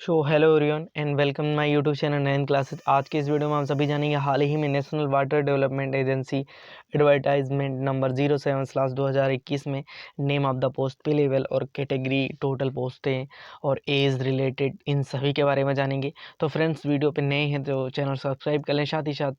Hello everyone and welcome my YouTube channel 9 classes. आज के इस वीडियो में हम सभी जानेंगे हाल ही में national water development agency advertisement number 07/2021 में नेम ऑफ द पोस्ट, पे लेवल और कैटेगरी, टोटल पोस्टें और एज रिलेटेड इन सभी के बारे में जानेंगे। तो फ्रेंड्स, वीडियो पे नए हैं तो चैनल सब्सक्राइब कर लें, साथ ही साथ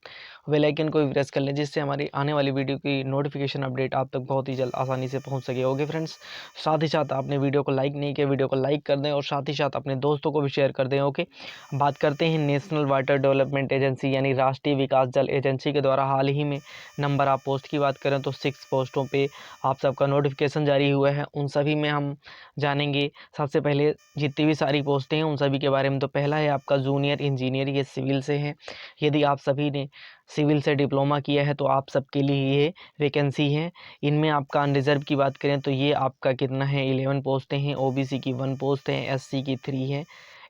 बेल आइकन को भी प्रेस कर लें, जिससे हमारी आने वाली वीडियो की नोटिफिकेशन अपडेट आप तक बहुत ही जल्द आसानी से पहुँच सके। ओके फ्रेंड्स, साथ ही साथ आपने वीडियो को लाइक नहीं किया, वीडियो को लाइक कर दें और साथ ही साथ अपने दोस्तों को भी शेयर कर दें। ओके, बात करते हैं नेशनल वाटर डेवलपमेंट एजेंसी यानी राष्ट्रीय विकास जल एजेंसी के द्वारा हाल ही में नंबर ऑफ पोस्ट की बात करें तो 6 पोस्टों पे आप सबका नोटिफिकेशन जारी हुआ है। उन सभी में हम जानेंगे सबसे पहले जितनी भी सारी पोस्टें हैं उन सभी के बारे में। तो पहला है आपका जूनियर इंजीनियर, ये सिविल से है। यदि आप सभी ने सिविल से डिप्लोमा किया है तो आप सबके लिए ये वैकेंसी है। इनमें आपका अनरिजर्व की बात करें तो ये आपका कितना है, 11 पोस्टें हैं। ओबीसी की 1 पोस्ट है, एससी की 3 है,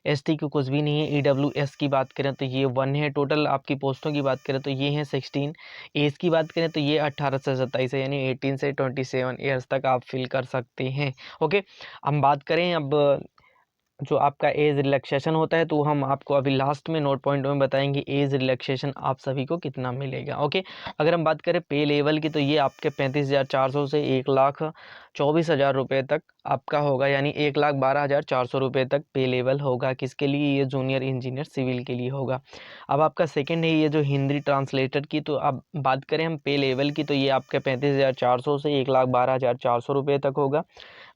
एसटी की कुछ भी नहीं है। ईडब्ल्यूएस की बात करें तो ये 1 है। टोटल आपकी पोस्टों की बात करें तो ये हैं 16। एज की बात करें तो ये 18 से 27 है, यानी 18 से 27 ईयर्स तक आप फिल कर सकते हैं। ओके, हम बात करें अब जो आपका एज रिलैक्सेशन होता है तो हम आपको अभी लास्ट में नोट पॉइंट में बताएंगे एज रिलैक्सेशन आप सभी को कितना मिलेगा। ओके, अगर हम बात करें पे लेवल की तो ये आपके 35,400 से 1,24,000 रुपये तक आपका होगा, यानी 1,12,400 रुपये तक पे लेवल होगा। किसके लिए? ये जूनियर इंजीनियर सिविल के लिए होगा। अब आपका सेकंड है ये जो हिंदी ट्रांसलेटर की, तो अब बात करें हम पे लेवल की तो ये आपके 35,400 से 1,12,400 रुपये तक होगा।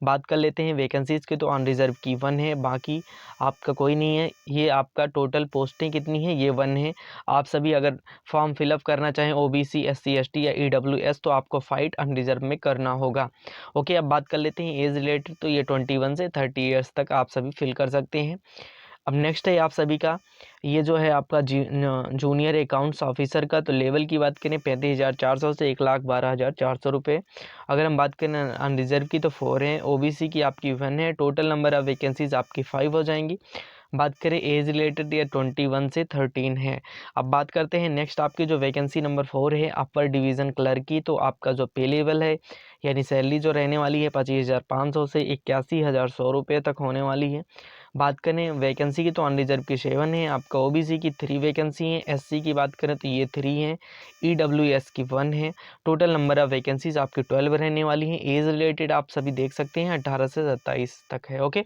बात कर लेते हैं वैकेंसीज़ की, तो अनरिजर्व की 1 है, बाकी आपका कोई नहीं है। ये आपका टोटल पोस्टें कितनी है, ये 1 है। आप सभी अगर फॉर्म फिलअप करना चाहें ओबीसी, एससी, एसटी या ईडब्ल्यूएस तो आपको फाइट अनरिजर्व में करना होगा। ओके, अब बात कर लेते हैं एज रिलेटेड, तो ये 21 से 30 ईयर्स तक आप सभी फिल कर सकते हैं। अब नेक्स्ट है आप सभी का ये जो है आपका जूनियर अकाउंट्स ऑफिसर का, तो लेवल की बात करें 35,400 से 1,12,400 रुपये। अगर हम बात करें अनरिजर्व की तो 4 है, ओबीसी की आपकी 1 है। टोटल नंबर ऑफ वैकेंसीज आपकी 5 हो जाएंगी। बात करें एज रिलेटेड, या 21 से 13 है। अब बात करते हैं नेक्स्ट आपकी जो वैकेंसी नंबर 4 है अपर डिवीज़न क्लर्क की, तो आपका जो पे लेवल है यानी सैलरी जो रहने वाली है 25,500 से 81,100 रुपये तक होने वाली है। बात करें वैकेंसी की तो अनरिजर्व की 7 है, आपका ओबीसी की 3 वैकेंसी हैं, एससी की बात करें तो ये 3 हैं, ईडब्ल्यूएस की 1 है। टोटल नंबर ऑफ वैकेंसीज आपकी 12 रहने वाली हैं। एज रिलेटेड आप सभी देख सकते हैं 18 से 27 तक है। ओके,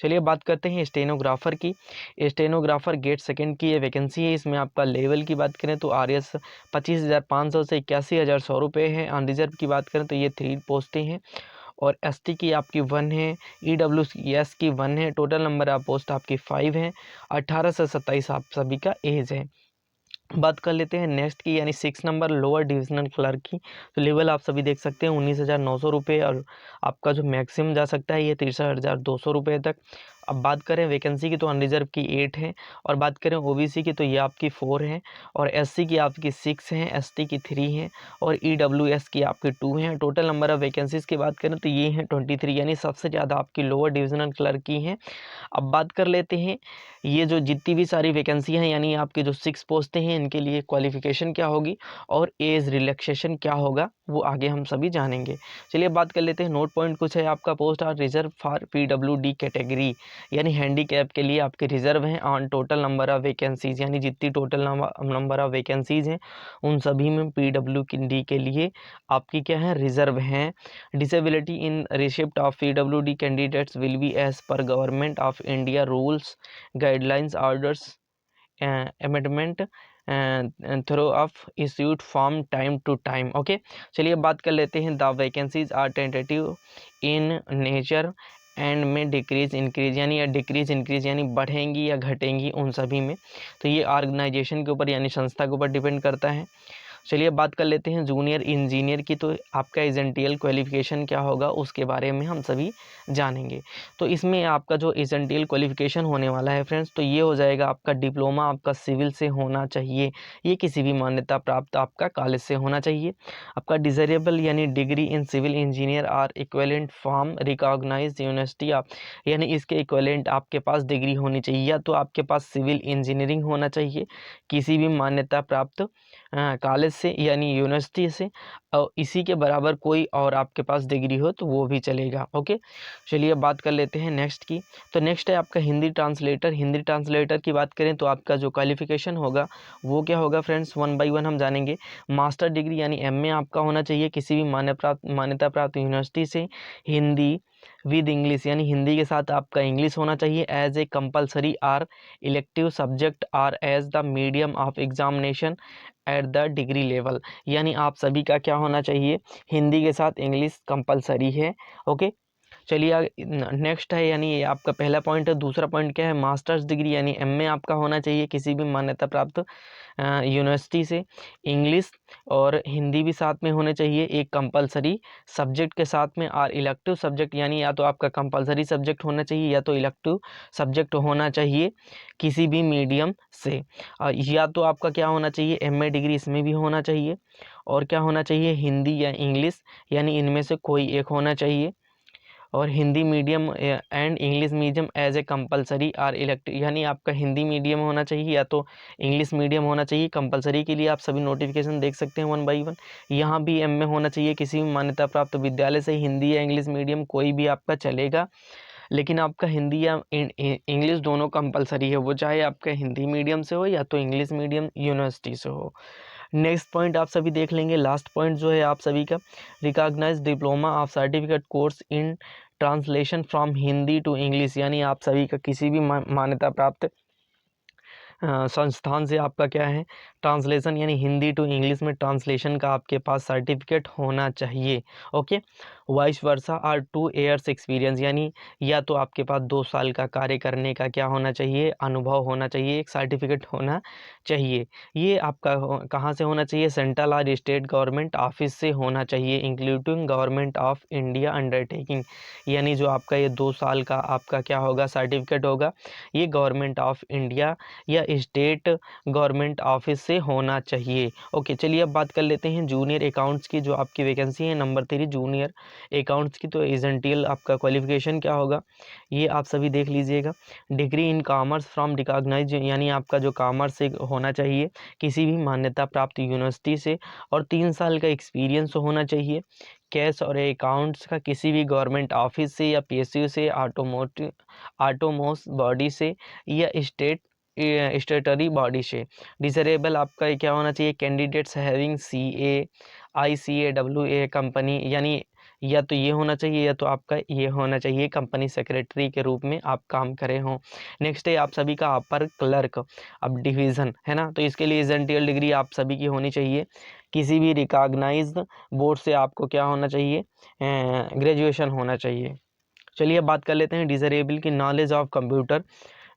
चलिए बात करते हैं स्टेनोग्राफर की। स्टेनोग्राफर गेट सेकंड की ये वैकेंसी है। इसमें आपका लेवल की बात करें तो आरएस 25,500 से 81,100 रुपये है। अनरिजर्व की बात करें तो ये 3 पोस्टें हैं और एसटी की आपकी 1 है, ईडब्ल्यूएस की 1 है। टोटल नंबर ऑफ पोस्ट आपकी 5 है। 18 से 27 आप सभी का एज है। बात कर लेते हैं नेक्स्ट की, यानी 6 नंबर लोअर डिविजनल क्लर्क की, तो लेवल आप सभी देख सकते हैं 19,900 रुपये और आपका जो मैक्सिमम जा सकता है ये 63,200 रुपये तक। अब बात करें वैकेंसी की तो अनरिजर्व की 8 है, और बात करें ओबीसी की तो ये आपकी 4 है, और एससी की आपकी 6 हैं, एसटी की 3 हैं, और ईडब्ल्यूएस की आपकी 2 हैं। टोटल नंबर ऑफ वैकेंसीज़ की बात करें तो ये हैं 23, यानी सबसे ज़्यादा आपकी लोअर डिविजनल क्लर्क की हैं। अब बात कर लेते हैं ये जो जितनी भी सारी वैकेंसी हैं यानी आपकी जो 6 पोस्टें हैं इनके लिए क्वालिफ़िकेशन क्या होगी और एज रिलैक्सेशन क्या होगा वो आगे हम सभी जानेंगे। चलिए बात कर लेते हैं नोट पॉइंट कुछ है। आपका post are reserve for PWD category, यानी हैंडीकैप के लिए आपके रिजर्व हैं on total number of vacancies, यानी जितनी टोटल नंबर ऑफ वैकेंसीज़ हैं उन सभी में पीडब्ल्यूडी के लिए आपकी क्या है, रिजर्व हैं। Disability in receipt of PWD candidates will be as per government of India rules, guidelines, orders, amendment through of issued from time to time. Okay, चलिए बात कर लेते हैं the vacancies are tentative in nature and may decrease increase, यानी या decrease increase यानी बढ़ेंगी या घटेंगी उन सभी में। तो ये ऑर्गेनाइजेशन के ऊपर यानी संस्था के ऊपर डिपेंड करता है। चलिए बात कर लेते हैं जूनियर इंजीनियर की, तो आपका एजेंटियल क्वालिफिकेशन क्या होगा उसके बारे में हम सभी जानेंगे। तो इसमें आपका जो एजेंटियल क्वालिफिकेशन होने वाला है फ्रेंड्स, तो ये हो जाएगा आपका डिप्लोमा आपका सिविल से होना चाहिए, ये किसी भी मान्यता प्राप्त आपका कॉलेज से होना चाहिए। आपका डिज़ायरेबल यानी degree in civil engineer or equivalent from recognised university आप, यानी इसके इक्विवेलेंट आपके पास डिग्री होनी चाहिए, या तो आपके पास सिविल इंजीनियरिंग होना चाहिए किसी भी मान्यता प्राप्त कॉलेज से यानी यूनिवर्सिटी से और इसी के बराबर कोई और आपके पास डिग्री हो तो वो भी चलेगा। ओके, चलिए अब बात कर लेते हैं नेक्स्ट की। तो नेक्स्ट है आपका हिंदी ट्रांसलेटर। हिंदी ट्रांसलेटर की बात करें तो आपका जो क्वालिफिकेशन होगा वो क्या होगा फ्रेंड्स, वन बाय वन हम जानेंगे। मास्टर डिग्री यानी एमए आपका होना चाहिए किसी भी मान्यता प्राप्त यूनिवर्सिटी से। हिंदी विद इंग्लिश यानी हिंदी के साथ आपका इंग्लिश होना चाहिए as a compulsory or elective subject or as the medium of examination at the degree level. यानी आप सभी का क्या होना चाहिए, हिंदी के साथ इंग्लिश कंपलसरी है। ओके, चलिए नेक्स्ट है, यानी ये आपका पहला पॉइंट है। दूसरा पॉइंट क्या है, मास्टर्स डिग्री यानी एमए आपका होना चाहिए किसी भी मान्यता प्राप्त यूनिवर्सिटी से। इंग्लिश और हिंदी भी साथ में होने चाहिए एक कंपलसरी सब्जेक्ट के साथ में। और इलेक्टिव सब्जेक्ट यानी या तो आपका कंपलसरी सब्जेक्ट होना चाहिए या तो इलेक्टिव सब्जेक्ट होना चाहिए किसी भी मीडियम से। या तो आपका क्या होना चाहिए, एमए डिग्री इसमें भी होना चाहिए, और क्या होना चाहिए, हिंदी या इंग्लिश यानी इनमें से कोई एक होना चाहिए। और Hindi medium and English medium as a compulsory or elective यानी आपका हिंदी मीडियम होना चाहिए या तो इंग्लिश मीडियम होना चाहिए। कंपलसरी के लिए आप सभी नोटिफिकेशन देख सकते हैं वन बाय वन। यहाँ भी एमए होना चाहिए किसी भी मान्यता प्राप्त विद्यालय से। हिंदी या इंग्लिश मीडियम कोई भी आपका चलेगा, लेकिन आपका हिंदी या इंग्लिश दोनों कंपलसरी है, वो चाहे आपका हिंदी मीडियम से हो या तो इंग्लिश मीडियम यूनिवर्सिटी से हो। नेक्स्ट पॉइंट आप सभी देख लेंगे, लास्ट पॉइंट जो है आप सभी का, recognise diploma of certificate course in translation from Hindi to English. यानी आप सभी का किसी भी मान्यता प्राप्त संस्थान से आपका क्या है, ट्रांसलेशन यानी हिंदी टू इंग्लिश में ट्रांसलेशन का आपके पास सर्टिफिकेट होना चाहिए। ओके, वाइस वर्सा और 2 ईयर्स एक्सपीरियंस यानी या तो आपके पास 2 साल का कार्य करने का क्या होना चाहिए, अनुभव होना चाहिए, एक सर्टिफिकेट होना चाहिए। ये आपका कहाँ से होना चाहिए, सेंट्रल और स्टेट गवर्नमेंट ऑफिस से होना चाहिए, including government of India undertaking. यानी जो आपका ये 2 साल का आपका क्या होगा, सर्टिफिकेट होगा, ये गवर्नमेंट ऑफ इंडिया या स्टेट गवर्नमेंट ऑफिस से होना चाहिए। ओके, चलिए अब बात कर लेते हैं जूनियर अकाउंट्स की, जो आपकी वैकेंसी है नंबर 3 जूनियर अकाउंट्स की। तो एजेंटियल आपका क्वालिफिकेशन क्या होगा, ये आप सभी देख लीजिएगा। Degree in commerce from recognise यानी आपका जो कॉमर्स से होना चाहिए किसी भी मान्यता प्राप्त यूनिवर्सिटी से, और 3 साल का एक्सपीरियंस होना चाहिए। कैश और अकाउंट्स का किसी भी गवर्नमेंट ऑफिस से या पीएसयू से, ऑटोमोस बॉडी से या स्टेटरी बॉडी से। डिसरेबल आपका क्या होना चाहिए, candidates having CA ICAWA company, यानी या तो ये होना चाहिए या तो आपका ये होना चाहिए कंपनी सेक्रेटरी के रूप में आप काम करे हों। नेक्स्ट है आप सभी का अपर क्लर्क, अब डिवीज़न है ना, तो इसके लिए एजेंटियल डिग्री आप सभी की होनी चाहिए किसी भी रिकॉग्नाइज्ड बोर्ड से। आपको क्या होना चाहिए, ग्रेजुएशन होना चाहिए। चलिए अब बात कर लेते हैं डिसरेबल की, knowledge of computer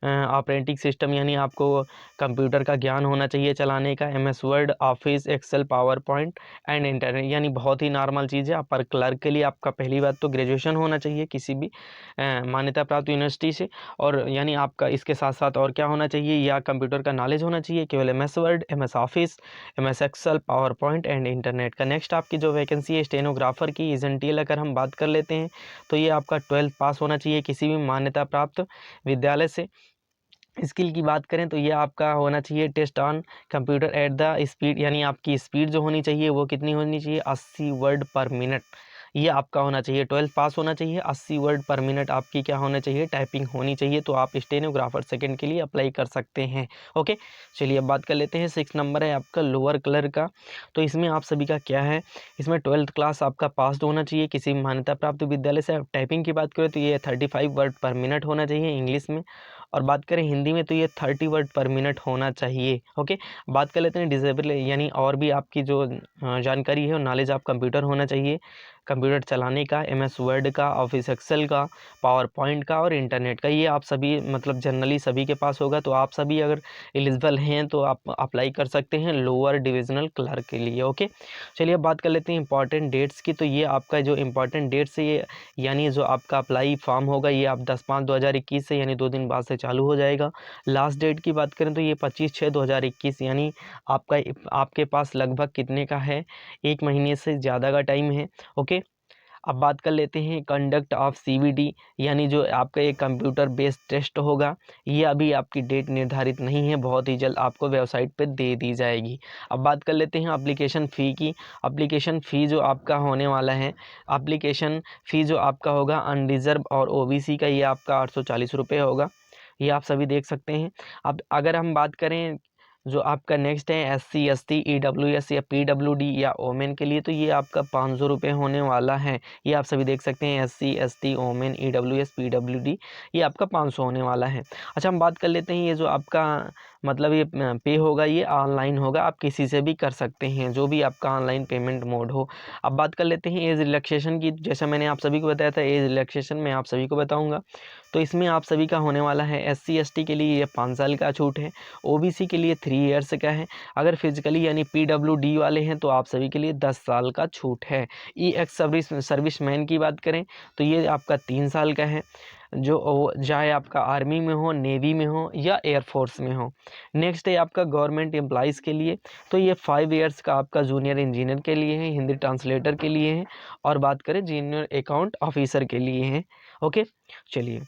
operating system यानी आपको कंप्यूटर का ज्ञान होना चाहिए चलाने का। MS Word, Office, Excel, PowerPoint and internet, यानी बहुत ही नॉर्मल चीज़ है। अपर क्लर्क के लिए आपका पहली बात तो ग्रेजुएशन होना चाहिए किसी भी मान्यता प्राप्त यूनिवर्सिटी से, और यानी आपका इसके साथ साथ और क्या होना चाहिए, या कंप्यूटर का नॉलेज होना चाहिए केवल MS Word, MS Office, MS Excel, PowerPoint and internet का। नेक्स्ट आपकी जो वैकेंसी है स्टेनोग्राफर की एजेंटियल, अगर हम बात कर लेते हैं तो ये आपका 12th पास होना चाहिए किसी भी मान्यता प्राप्त विद्यालय से। स्किल की बात करें तो ये आपका होना चाहिए test on computer at the speed, यानी आपकी स्पीड जो होनी चाहिए वो कितनी होनी चाहिए, 80 वर्ड पर मिनट, ये आपका होना चाहिए। 12th पास होना चाहिए, 80 वर्ड पर मिनट आपकी क्या होना चाहिए, टाइपिंग होनी चाहिए। तो आप स्टेनोग्राफर सेकंड के लिए अप्लाई कर सकते हैं। ओके, चलिए अब बात कर लेते हैं 6 नंबर है आपका लोअर क्लर्क का। तो इसमें आप सभी का क्या है, इसमें 12th क्लास आपका पास होना चाहिए किसी मान्यता प्राप्त विद्यालय से। टाइपिंग की बात करें तो ये 35 वर्ड पर मिनट होना चाहिए इंग्लिश में, और बात करें हिंदी में तो ये 30 वर्ड पर मिनट होना चाहिए। ओके, बात कर लेते हैं डिसेबल, यानी और भी आपकी जो जानकारी है नॉलेज ऑफ कंप्यूटर होना चाहिए, कंप्यूटर चलाने का, MS वर्ड का, ऑफिस एक्सेल का, पावर पॉइंट का और इंटरनेट का। ये आप सभी मतलब जनरली सभी के पास होगा। तो आप सभी अगर एलिजिबल हैं तो आप अप्लाई कर सकते हैं लोअर डिविजनल क्लर्क के लिए। ओके, चलिए अब बात कर लेते हैं इंपॉर्टेंट डेट्स की। तो ये आपका जो इंपॉर्टेंट डेट्स है ये, यानी जो आपका अप्लाई फॉर्म होगा ये आप 10/5/2021 से यानी 2 दिन बाद से चालू हो जाएगा। लास्ट डेट की बात करें तो ये 25/6/2021, यानी आपके पास लगभग कितने का है, 1 महीने से ज़्यादा का टाइम है। ओके, अब बात कर लेते हैं कंडक्ट ऑफ सीवीटी, यानी जो आपका एक कंप्यूटर बेस्ड टेस्ट होगा, ये अभी आपकी डेट निर्धारित नहीं है, बहुत ही जल्द आपको वेबसाइट पे दे दी जाएगी। अब बात कर लेते हैं एप्लीकेशन फ़ी की। एप्लीकेशन फ़ी जो आपका होने वाला है, एप्लीकेशन फ़ी जो आपका होगा अनरिजर्व और ओबीसी का, ये आपका 840 रुपये होगा, ये आप सभी देख सकते हैं। अब अगर हम बात करें जो आपका नेक्स्ट है SC ST EWS या PWD या ओमेन के लिए, तो ये आपका 500 रुपये होने वाला है, ये आप सभी देख सकते हैं। SC ST women EWS PWD ये आपका 500 होने वाला है। अच्छा, हम बात कर लेते हैं ये जो आपका मतलब ये पे होगा, ये ऑनलाइन होगा, आप किसी से भी कर सकते हैं, जो भी आपका ऑनलाइन पेमेंट मोड हो। अब बात कर लेते हैं एज रिलैक्सेशन की। जैसा मैंने आप सभी को बताया था, एज रिलैक्सेशन में आप सभी को बताऊंगा, तो इसमें आप सभी का होने वाला है SC ST के लिए ये 5 साल का छूट है, OBC के लिए 3 ईयर्स का है, अगर फिजिकली यानी PWD वाले हैं तो आप सभी के लिए 10 साल का छूट है। EX सर्विसमैन की बात करें तो ये आपका 3 साल का है, जो चाहे आपका आर्मी में हो, नेवी में हो या एयरफोर्स में हो। नेक्स्ट है आपका गवर्नमेंट एम्प्लॉइज़ के लिए, तो ये 5 ईयर्स का आपका जूनियर इंजीनियर के लिए है, हिंदी ट्रांसलेटर के लिए है, और बात करें जूनियर अकाउंट ऑफिसर के लिए है। ओके, चलिए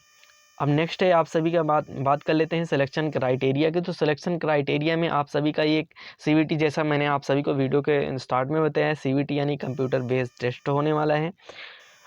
अब नेक्स्ट है आप सभी का बात कर लेते हैं सिलेक्शन क्राइटेरिया की। तो सिलेक्शन क्राइटेरिया में आप सभी का ये CVT, जैसा मैंने आप सभी को वीडियो के स्टार्ट में बताया, CVT यानी कंप्यूटर बेस्ड टेस्ट होने वाला है।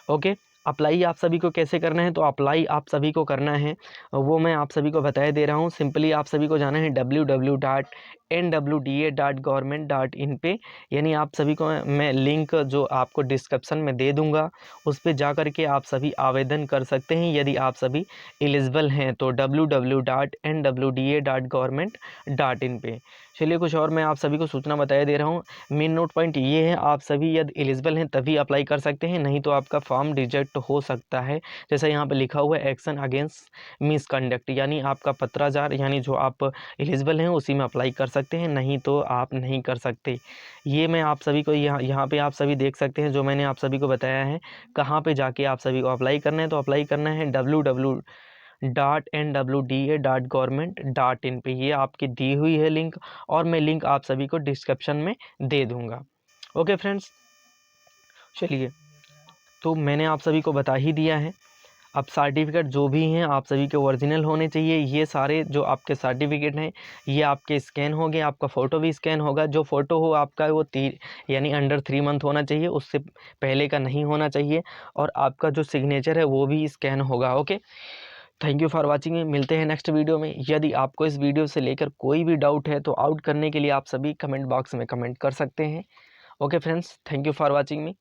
ओके, अप्लाई आप सभी को कैसे करना है, तो अप्लाई आप सभी को करना है वो मैं आप सभी को बताए दे रहा हूँ। सिंपली आप सभी को जाना है www.nwda.government.in पे, यानी आप सभी को मैं लिंक जो आपको डिस्क्रिप्शन में दे दूँगा, उस पर जा कर के आप सभी आवेदन कर सकते हैं यदि आप सभी एलिजिबल हैं, तो www.nwda.government.in पे। चलिए कुछ और मैं आप सभी को सूचना बताए दे रहा हूँ। मेन नोट पॉइंट ये है, आप सभी यदि एलिजिबल हैं तभी अप्लाई कर सकते हैं, नहीं तो आपका फॉर्म रिजेक्ट हो सकता है। जैसा यहाँ पे लिखा हुआ है एक्शन अगेंस्ट मिसकंडक्ट, यानी आपका पत्राचार, यानी जो आप एलिजिबल हैं उसी में अप्लाई कर सकते हैं, नहीं तो आप नहीं कर सकते। ये मैं आप सभी को यहाँ पे आप सभी देख सकते हैं जो मैंने आप सभी को बताया है, कहाँ पे जाके आप सभी को अप्लाई करना है। तो अप्लाई करना है www.nwda.government.in पे, ये आपकी दी हुई है लिंक, और मैं लिंक आप सभी को डिस्क्रिप्शन में दे दूंगा। ओके फ्रेंड्स, चलिए तो मैंने आप सभी को बता ही दिया है। अब सर्टिफिकेट जो भी हैं आप सभी के ओरिजिनल होने चाहिए। ये सारे जो आपके सर्टिफिकेट हैं ये आपके स्कैन होंगे, आपका फ़ोटो भी स्कैन होगा। जो फ़ोटो हो आपका वो यानी अंडर 3 मंथ होना चाहिए, उससे पहले का नहीं होना चाहिए, और आपका जो सिग्नेचर है वो भी स्कैन होगा। Okay, thank you for watching. मिलते हैं नेक्स्ट वीडियो में। यदि आपको इस वीडियो से लेकर कोई भी डाउट है तो आउट करने के लिए आप सभी कमेंट बॉक्स में कमेंट कर सकते हैं। Okay friends, thank you for watching me.